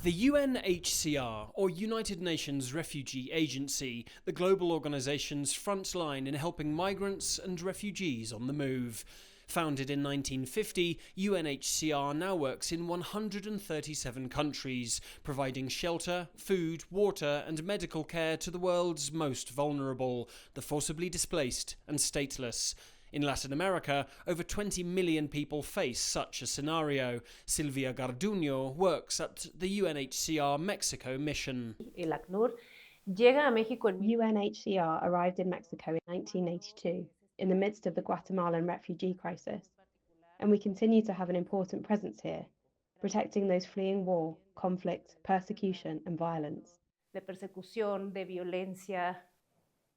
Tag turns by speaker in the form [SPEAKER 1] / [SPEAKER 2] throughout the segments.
[SPEAKER 1] The UNHCR, or United Nations Refugee Agency, the global organisation's front line in helping migrants and refugees on the move. Founded in 1950, UNHCR now works in 137 countries, providing shelter, food, water and medical care to the world's most vulnerable, the forcibly displaced and stateless. In Latin America, over 20 million people face such a scenario. Silvia Garduño works at the UNHCR Mexico mission.
[SPEAKER 2] UNHCR arrived in Mexico in 1982, in the midst of the Guatemalan refugee crisis, and we continue to have an important presence here, protecting those fleeing war, conflict, persecution and violence.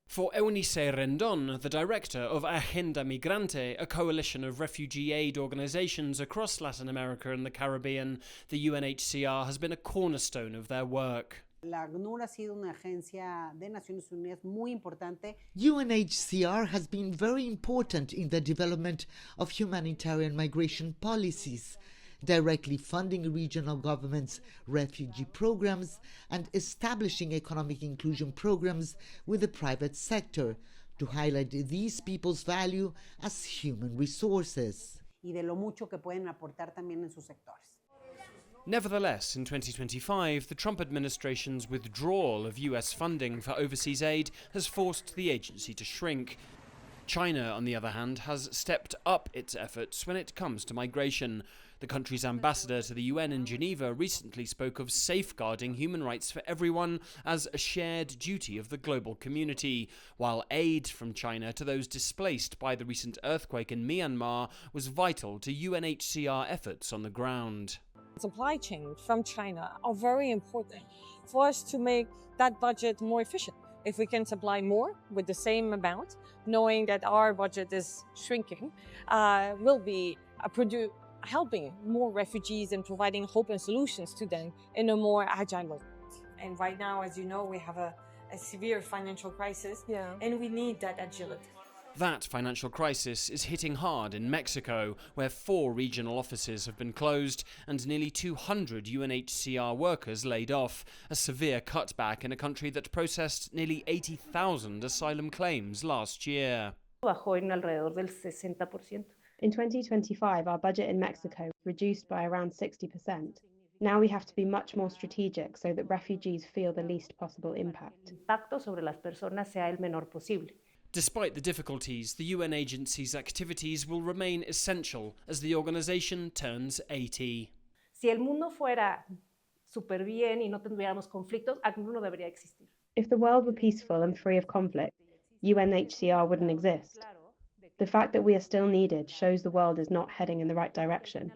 [SPEAKER 1] For Eunice Rendon, the director of Agenda Migrante, a coalition of refugee aid organisations across Latin America and the Caribbean, the UNHCR has been a cornerstone of their work.
[SPEAKER 3] UNHCR has been very important in the development of humanitarian migration policies, directly funding regional governments' refugee programs and establishing economic inclusion programs with the private sector to highlight these people's value as human resources.
[SPEAKER 1] Nevertheless, in 2025, the Trump administration's withdrawal of US funding for overseas aid has forced the agency to shrink. China, on the other hand, has stepped up its efforts when it comes to migration. The country's ambassador to the UN in Geneva recently spoke of safeguarding human rights for everyone as a shared duty of the global community, while aid from China to those displaced by the recent earthquake in Myanmar was vital to UNHCR efforts on the ground.
[SPEAKER 4] Supply chain from China are very important for us to make that budget more efficient. If we can supply more with the same amount, knowing that our budget is shrinking, we'll be helping more refugees and providing hope and solutions to them in a more agile way. And right now, as you know, we have a severe financial crisis, and we need that agility.
[SPEAKER 1] That financial crisis is hitting hard in Mexico, where 4 regional offices have been closed and nearly 200 UNHCR workers laid off, a severe cutback in a country that processed nearly 80,000 asylum claims last year.
[SPEAKER 2] In 2025, our budget in Mexico was reduced by around 60%. Now we have to be much more strategic so that refugees feel the least possible impact.
[SPEAKER 1] Despite the difficulties, the UN agency's activities will remain essential as the organisation turns 80.
[SPEAKER 2] If the world were peaceful and free of conflict, UNHCR wouldn't exist. The fact that we are still needed shows the world is not heading in the right direction,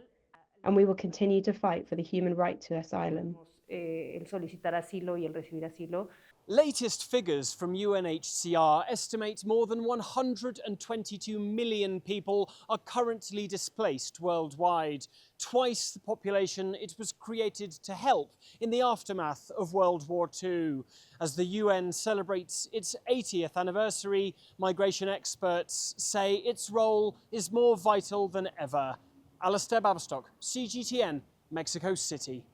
[SPEAKER 2] and we will continue to fight for the human right to asylum.
[SPEAKER 1] Latest figures from UNHCR estimate more than 122 million people are currently displaced worldwide, twice the population it was created to help in the aftermath of World War II. As the UN celebrates its 80th anniversary, migration experts say its role is more vital than ever. Alasdair Baverstock, CGTN, Mexico City.